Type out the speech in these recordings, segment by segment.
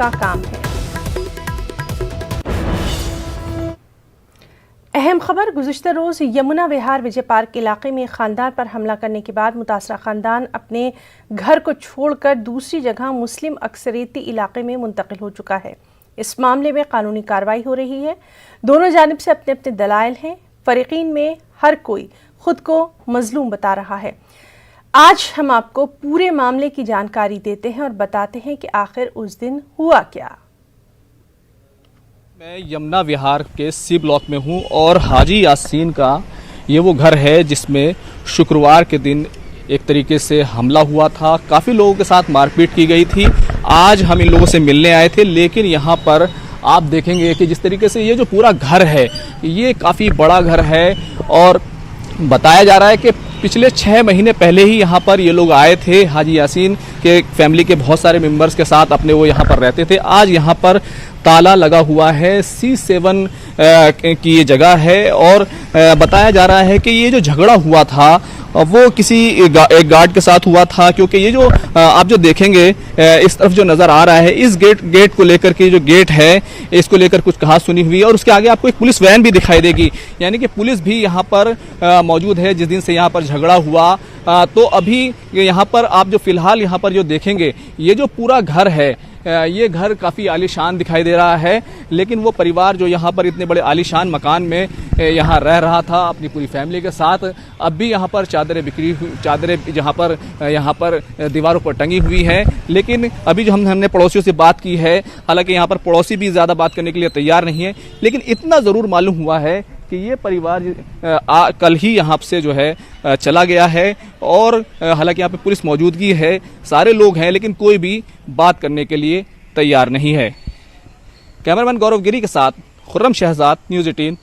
का काम है। अहम खबर, गुज़िश्ता रोज़ यमुना विहार विजय पार्क इलाके में खानदान पर हमला करने के बाद मुतासरा खानदान अपने घर को छोड़कर दूसरी जगह मुस्लिम अक्सरियती इलाके में मुंतकिल हो चुका है। इस मामले में कानूनी कार्रवाई हो रही है। दोनों जानिब से अपने अपने दलाइल हैं। फरीकीन में हर कोई खुद को मजलूम बता रहा है। आज हम आपको पूरे मामले की जानकारी देते हैं और बताते हैं कि आखिर उस दिन हुआ क्या। मैं यमुना विहार के सी ब्लॉक में हूं और हाजी यासीन का ये वो घर है जिसमें शुक्रवार के दिन एक तरीके से हमला हुआ था। काफ़ी लोगों के साथ मारपीट की गई थी। आज हम इन लोगों से मिलने आए थे, लेकिन यहाँ पर आप देखेंगे कि जिस तरीके से ये जो पूरा घर है ये काफ़ी बड़ा घर है और बताया जा रहा है कि पिछले 6 महीने पहले ही यहाँ पर ये लोग आए थे। हाजी यासीन के फैमिली के बहुत सारे मेंबर्स के साथ अपने वो यहाँ पर रहते थे। आज यहाँ पर ताला लगा हुआ है। C7 की ये जगह है और बताया जा रहा है कि ये जो झगड़ा हुआ था वो किसी एक गार्ड के साथ हुआ था, क्योंकि ये जो आप जो देखेंगे इस तरफ जो नज़र आ रहा है, इस गेट को लेकर के जो गेट है इसको लेकर कुछ कहा सुनी हुई है और उसके आगे आपको एक पुलिस वैन भी दिखाई देगी, यानी कि पुलिस भी यहाँ पर मौजूद है जिस दिन से यहाँ पर झगड़ा हुआ। तो अभी यहाँ पर आप जो फिलहाल यहाँ पर जो देखेंगे ये जो पूरा घर है ये घर काफ़ी आलीशान दिखाई दे रहा है, लेकिन वो परिवार जो यहाँ पर इतने बड़े आलीशान मकान में यहाँ रह रहा था अपनी पूरी फैमिली के साथ, अब भी यहाँ पर चादरें बिखरी हुई, चादरें यहाँ पर दीवारों पर टंगी हुई हैं। लेकिन अभी जो हमने पड़ोसियों से बात की है, हालांकि यहाँ पर पड़ोसी भी ज़्यादा बात करने के लिए तैयार नहीं है, लेकिन इतना ज़रूर मालूम हुआ है कि ये परिवार कल ही यहाँ से जो है चला गया है और हालांकि यहाँ पे पुलिस मौजूदगी है, सारे लोग हैं, लेकिन कोई भी बात करने के लिए तैयार नहीं है। कैमरामैन गौरव गिरी के साथ खुर्रम शहजाद, न्यूज़ 18।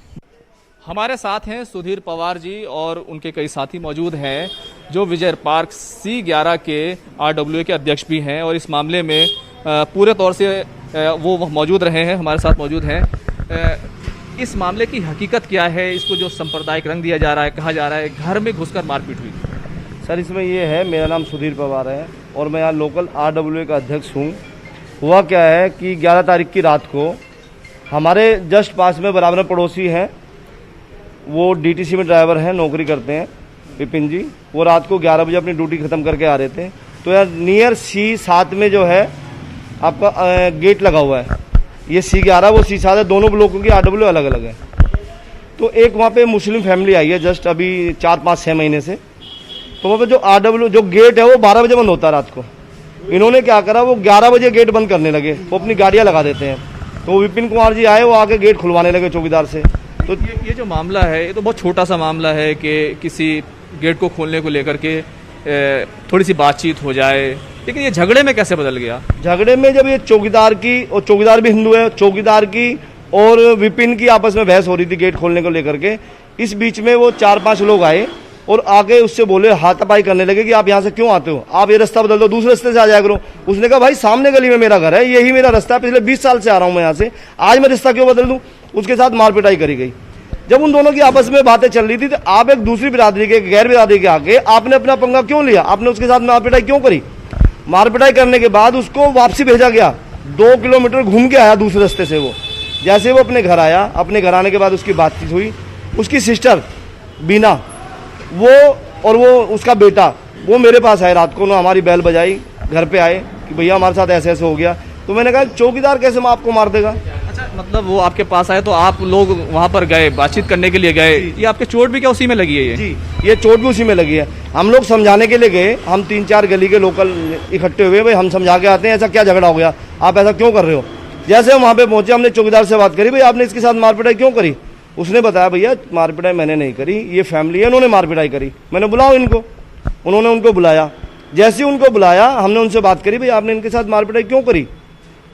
हमारे साथ हैं सुधीर पवार जी और उनके कई साथी मौजूद हैं जो विजय पार्क C11 के RWA के अध्यक्ष भी हैं और इस मामले में पूरे तौर से वो मौजूद रहे हैं, हमारे साथ मौजूद हैं। इस मामले की हकीकत क्या है? इसको जो सांप्रदायिक रंग दिया जा रहा है, कहा जा रहा है घर में घुसकर मारपीट हुई। सर इसमें ये है, मेरा नाम सुधीर पवार है और मैं यहाँ लोकल RWA का अध्यक्ष हूँ। हुआ क्या है कि 11 तारीख की रात को हमारे जस्ट पास में बराबर पड़ोसी हैं, वो DTC में ड्राइवर हैं, नौकरी करते हैं, विपिन जी। वो रात को 11 बजे अपनी ड्यूटी ख़त्म करके आ रहे थे, तो यार नियर C7 में जो है आपका गेट लगा हुआ है। ये C11 वो C7 है, दोनों ब्लॉकों की RWA अलग अलग है। तो एक वहाँ पे मुस्लिम फैमिली आई है जस्ट अभी 4-5-6 महीने से। तो वहाँ पे जो RWA जो गेट है वो 12 बजे बंद होता है रात को। इन्होंने क्या करा, वो 11 बजे गेट बंद करने लगे, वो अपनी गाड़ियाँ लगा देते हैं। तो विपिन कुमार जी आए, वो आके गेट खुलवाने लगे चौकीदार से। तो ये जो मामला है ये तो बहुत छोटा सा मामला है कि किसी गेट को खोलने को लेकर के थोड़ी सी बातचीत हो जाए, लेकिन ये झगड़े में कैसे बदल गया? झगड़े में जब ये चौकीदार की, और चौकीदार भी हिंदू है, चौकीदार की और विपिन की आपस में बहस हो रही थी गेट खोलने को लेकर के। इस बीच में वो 4-5 लोग आए और आके उससे बोले, हाथापाई करने लगे कि आप यहाँ से क्यों आते हो, आप ये रास्ता बदल दो, दूसरे रास्ते से आ जाया करो। उसने कहा भाई सामने गली में मेरा घर है, यही मेरा रास्ता है, पिछले 20 साल से आ रहा हूँ मैं यहाँ से, आज मैं रास्ता क्यों बदल दूँ। उसके साथ मारपिटाई करी गई। जब उन दोनों की आपस में बातें चल रही थी तो आप एक दूसरी बिरादरी के, गैर बिरादरी के आके आपने अपना पंगा क्यों लिया, आपने उसके साथ मारपिटाई क्यों करी। मारपिटाई करने के बाद उसको वापसी भेजा गया, 2 किलोमीटर घूम के आया दूसरे रास्ते से। वो जैसे वो अपने घर आया, अपने घर आने के बाद उसकी बातचीत हुई, उसकी सिस्टर बीना वो और वो उसका बेटा वो मेरे पास आए रात को, उन्होंने हमारी बैल बजाई, घर पे आए कि भैया हमारे साथ ऐसे ऐसे हो गया। तो मैंने कहा चौकीदार कैसे मैं आपको मार देगा। अच्छा, मतलब वो आपके पास आए तो आप लोग वहाँ पर गए, बातचीत करने के लिए गए। ये आपके चोट भी क्या उसी में लगी है? जी, ये चोट भी उसी में लगी है। हम लोग समझाने के लिए गए, हम 3-4 गली के लोकल इकट्ठे हुए, भाई हम समझा के आते हैं, ऐसा क्या झगड़ा हो गया, आप ऐसा क्यों कर रहे हो। जैसे हम वहाँ पे पहुंचे, हमने चौकीदार से बात करी, भाई आपने इसके साथ मारपिटाई क्यों करी। उसने बताया भैया मारपिटाई मैंने नहीं करी, ये फैमिली है, उन्होंने मारपिटाई करी, मैंने बुलाओ इनको। उन्होंने उनको बुलाया, जैसे ही उनको बुलाया हमने उनसे बात करी, भाई आपने इनके साथ मारपिटाई क्यों करी।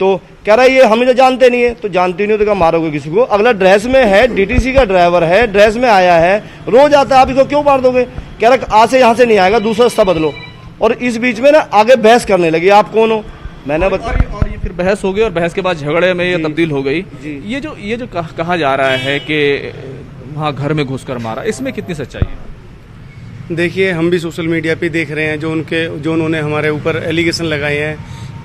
तो कह रहा है ये हमें तो जानते नहीं है। तो जानते नहीं हो तो क्या मारोगे किसी को, अगला ड्रेस में है, DTC का ड्राइवर है, ड्रेस में आया है, रोज आता है, आप इसको क्यों मार दोगे। कह रहा आज से यहाँ से नहीं आएगा, दूसरा रास्ता बदलो। और इस बीच में ना आगे बहस करने लगी, आप कौन हो, मैंने बताया। और ये फिर बहस हो गई और बहस के बाद झगड़े में ये तब्दील हो गई। ये जो कहा जा रहा है कि वहाँ घर में घुसकर मारा, इसमें कितनी सच्चाई है? देखिए, हम भी सोशल मीडिया पे देख रहे हैं जो उन्होंने हमारे ऊपर एलिगेशन लगाए हैं।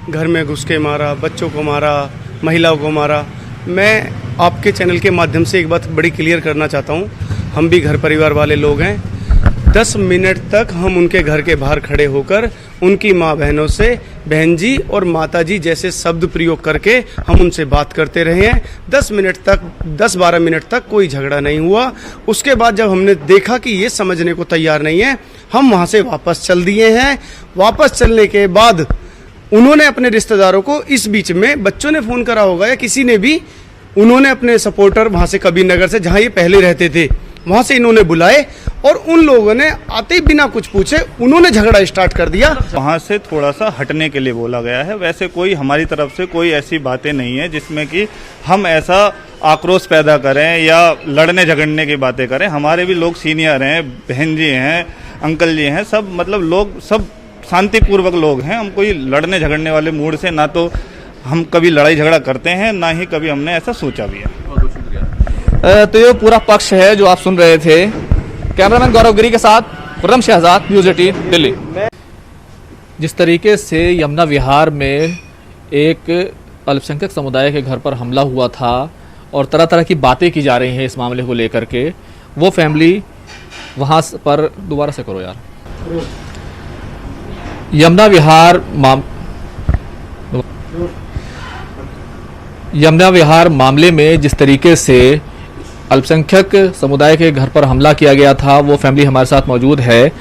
घर में घुस के मारा, बच्चों को मारा, महिलाओं को मारा। मैं आपके चैनल के माध्यम से एक बात बड़ी क्लियर करना चाहता हूँ, हम भी घर परिवार वाले लोग हैं। 10 मिनट तक हम उनके घर के बाहर खड़े होकर उनकी माँ बहनों से बहन जी और माता जी जैसे शब्द प्रयोग करके हम उनसे बात करते रहे हैं। 10-12 मिनट तक कोई झगड़ा नहीं हुआ। उसके बाद जब हमने देखा कि ये समझने को तैयार नहीं है, हम वहाँ से वापस चल दिए हैं। वापस चलने के बाद उन्होंने अपने रिश्तेदारों को, इस बीच में बच्चों ने फ़ोन करा होगा या किसी ने भी, उन्होंने अपने सपोर्टर वहाँ से कबीर नगर से, जहाँ ये पहले रहते थे, वहाँ से इन्होंने बुलाए और उन लोगों ने आते ही बिना कुछ पूछे उन्होंने झगड़ा स्टार्ट कर दिया। वहाँ से थोड़ा सा हटने के लिए बोला गया है। वैसे कोई हमारी तरफ से कोई ऐसी बातें नहीं है जिसमें कि हम ऐसा आक्रोश पैदा करें या लड़ने झगड़ने की बातें करें। हमारे भी लोग सीनियर हैं, बहन जी हैं, अंकल जी हैं, सब मतलब लोग सब शांतिपूर्वक लोग हैं। हम कोई लड़ने झगड़ने वाले मूड से ना तो हम कभी लड़ाई झगड़ा करते हैं, ना ही कभी हमने ऐसा सोचा भी है। तो ये पूरा पक्ष है जो आप सुन रहे थे। कैमरामैन गौरव गिरी के साथ खुर्रम शहजाद, न्यूज़ 18 दिल्ली। जिस तरीके से यमुना विहार में एक अल्पसंख्यक समुदाय के घर पर हमला हुआ था और तरह तरह की बातें की जा रही हैं इस मामले को लेकर के, वो फैमिली वहाँ पर, दोबारा से करो यार, यमुना विहार मामले में जिस तरीके से अल्पसंख्यक समुदाय के घर पर हमला किया गया था, वो फैमिली हमारे साथ मौजूद है।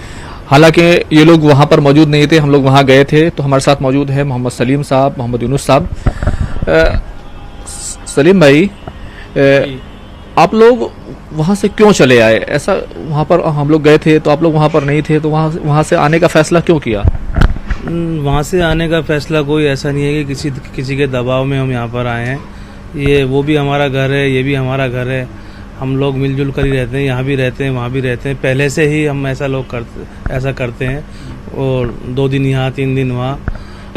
हालांकि ये लोग वहाँ पर मौजूद नहीं थे, हम लोग वहाँ गए थे। तो हमारे साथ मौजूद है मोहम्मद सलीम साहब, मोहम्मद यूनुस साहब। सलीम भाई, आप लोग वहाँ से क्यों चले आए? ऐसा वहाँ पर हम लोग गए थे तो आप लोग वहाँ पर नहीं थे, तो वहाँ से आने का फैसला क्यों किया? वहाँ से आने का फैसला कोई ऐसा नहीं है कि किसी के दबाव में हम यहाँ पर आए हैं। ये वो भी हमारा घर है, ये भी हमारा घर है। हम लोग मिलजुल कर ही रहते हैं, यहाँ भी रहते हैं, वहाँ भी रहते हैं। पहले से ही हम ऐसा करते हैं और 2 दिन यहाँ 3 दिन वहाँ।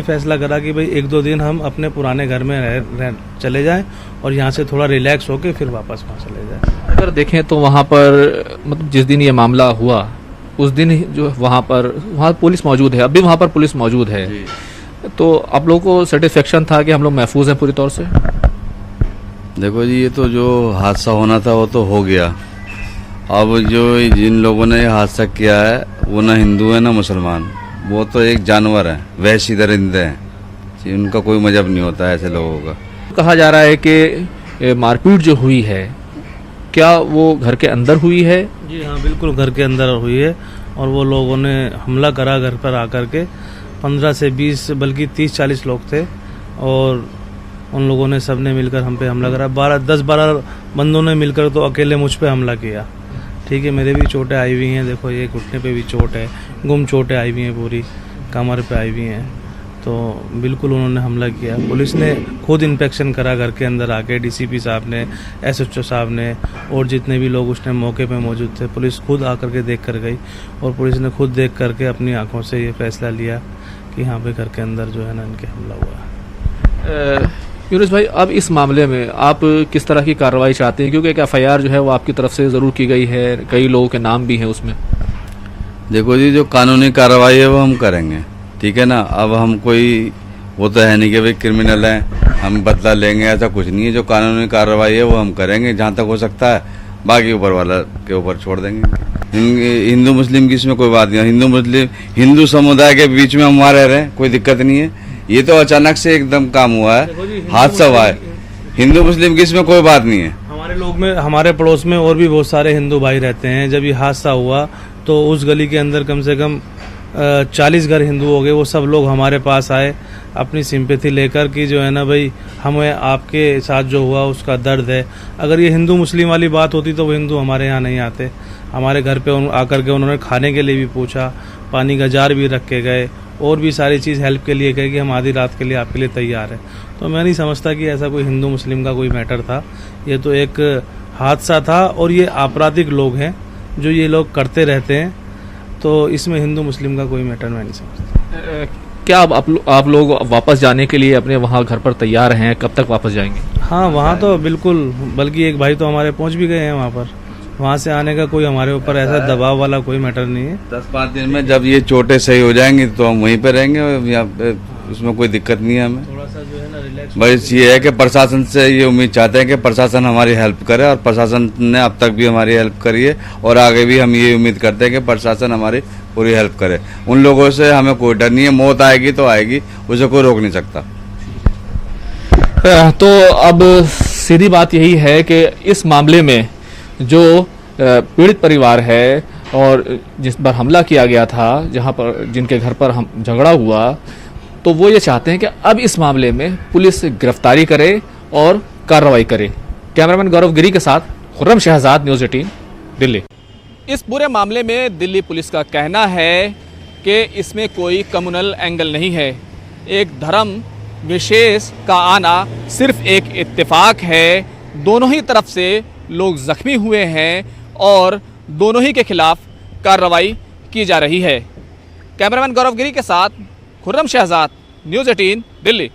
फैसला करा कि भाई 1-2 दिन हम अपने पुराने घर में चले जाएं और यहाँ से थोड़ा रिलैक्स होके फिर वापस वहाँ चले जाएं। अगर देखें तो वहाँ पर, मतलब जिस दिन ये मामला हुआ उस दिन जो वहाँ पुलिस मौजूद है, अभी वहाँ पर पुलिस मौजूद है, तो आप लोगों को सेटिस्फेक्शन था कि हम लोग महफूज हैं पूरी तौर से? देखो जी, ये तो जो हादसा होना था वो तो हो गया। अब जो जिन लोगों ने हादसा किया है वो ना हिंदू है ना मुसलमान, वो तो एक जानवर है, वैसी दरिंदे हैं। उनका कोई मजहब नहीं होता है ऐसे लोगों का। कहा जा रहा है कि मारपीट जो हुई है, क्या वो घर के अंदर हुई है? जी हाँ, बिल्कुल घर के अंदर हुई है। और वो लोगों ने हमला करा घर पर आकर के। 15 से 20 बल्कि 30-40 लोग थे और उन लोगों ने सबने मिलकर हम पे हमला करा। 10-12 बंदों ने मिलकर तो अकेले मुझ पे हमला किया। ठीक है, मेरे भी चोटें आई हुई हैं, देखो ये घुटने पे भी चोट है, गुम चोटें आई हुई हैं, पूरी कमर पे आई हुई हैं। तो बिल्कुल उन्होंने हमला किया। पुलिस ने खुद इंस्पेक्शन करा घर के अंदर आके, डीसीपी साहब ने, एसएचओ साहब ने और जितने भी लोग उस टाइम मौके पे मौजूद थे, पुलिस खुद आकर के देख कर गई और पुलिस ने खुद देख करके अपनी आंखों से ये फैसला लिया कि यहाँ पे घर के अंदर जो है ना इनके हमला हुआ। यूनुस भाई, अब इस मामले में आप किस तरह की कार्रवाई चाहते हैं? क्योंकि एक FIR जो है वो आपकी तरफ से ज़रूर की गई है, कई लोगों के नाम भी हैं उसमें। देखो जी, जो कानूनी कार्रवाई है वो हम करेंगे, ठीक है ना। अब हम कोई वो तो है नहीं कि भाई क्रिमिनल हैं, हम बदला लेंगे, ऐसा कुछ नहीं है। जो कानूनी कार्रवाई है वो हम करेंगे जहाँ तक हो सकता है, बाकी ऊपर वाला के ऊपर छोड़ देंगे। हिंदू मुस्लिम की इसमें कोई बात नहीं। हिंदू समुदाय के बीच में हम रह रहे हैं, कोई दिक्कत नहीं है। ये तो अचानक से एकदम काम हुआ है, हादसा हुआ है। हिंदू मुस्लिम की इसमें कोई बात नहीं है। हमारे लोग में, हमारे पड़ोस में और भी बहुत सारे हिंदू भाई रहते हैं। जब ये हादसा हुआ तो उस गली के अंदर कम से कम 40 घर हिंदू हो गए। वो सब लोग हमारे पास आए अपनी सिंपैथी लेकर कि जो है ना भाई, हमें आपके साथ जो हुआ उसका दर्द है। अगर ये हिंदू मुस्लिम वाली बात होती तो वो हिंदू हमारे यहाँ नहीं आते। हमारे घर पे आकर के उन्होंने खाने के लिए भी पूछा, पानी का जार भी रख के गए और भी सारी चीज़ हेल्प के लिए कहे कि हम आधी रात के लिए आपके लिए तैयार हैं। तो मैं नहीं समझता कि ऐसा कोई हिंदू मुस्लिम का कोई मैटर था। ये तो एक हादसा था और ये आपराधिक लोग हैं जो ये लोग करते रहते हैं। तो इसमें हिंदू मुस्लिम का कोई मैटर मैं नहीं समझता। क्या आप लोग वापस जाने के लिए अपने वहाँ घर पर तैयार हैं? कब तक वापस जाएंगे? हाँ, वहाँ तो बिल्कुल, बल्कि एक भाई तो हमारे पहुँच भी गए हैं वहाँ पर। वहाँ से आने का कोई हमारे ऊपर ऐसा दबाव वाला कोई मैटर नहीं है। 10-5 दिन में जब ये चोटें सही हो जाएंगी तो हम वहीं पे रहेंगे। यहाँ पे उसमें कोई दिक्कत नहीं है हमें। थोड़ा सा जो है ना रिलैक्स। बस ये है कि प्रशासन से ये उम्मीद चाहते हैं कि प्रशासन हमारी हेल्प करे, और प्रशासन ने अब तक भी हमारी हेल्प करी है और आगे भी हम ये उम्मीद करते हैं कि प्रशासन हमारी पूरी हेल्प करे। उन लोगों से हमें कोई डर नहीं है, मौत आएगी तो आएगी, उसे कोई रोक नहीं सकता। तो अब सीधी बात यही है कि इस मामले में जो पीड़ित परिवार है और जिस पर हमला किया गया था, जहां पर जिनके घर पर हम झगड़ा हुआ, तो वो ये चाहते हैं कि अब इस मामले में पुलिस गिरफ्तारी करे और कार्रवाई करे। कैमरामैन गौरव गिरी के साथ खुर्रम शहजाद, न्यूज़ 18 दिल्ली। इस पूरे मामले में दिल्ली पुलिस का कहना है कि इसमें कोई कम्युनल एंगल नहीं है। एक धर्म विशेष का आना सिर्फ एक इत्तेफाक है। दोनों ही तरफ से लोग जख्मी हुए हैं और दोनों ही के खिलाफ कार्रवाई की जा रही है। कैमरामैन गौरव गिरी के साथ खुर्रम शहजाद, न्यूज़ 18 दिल्ली।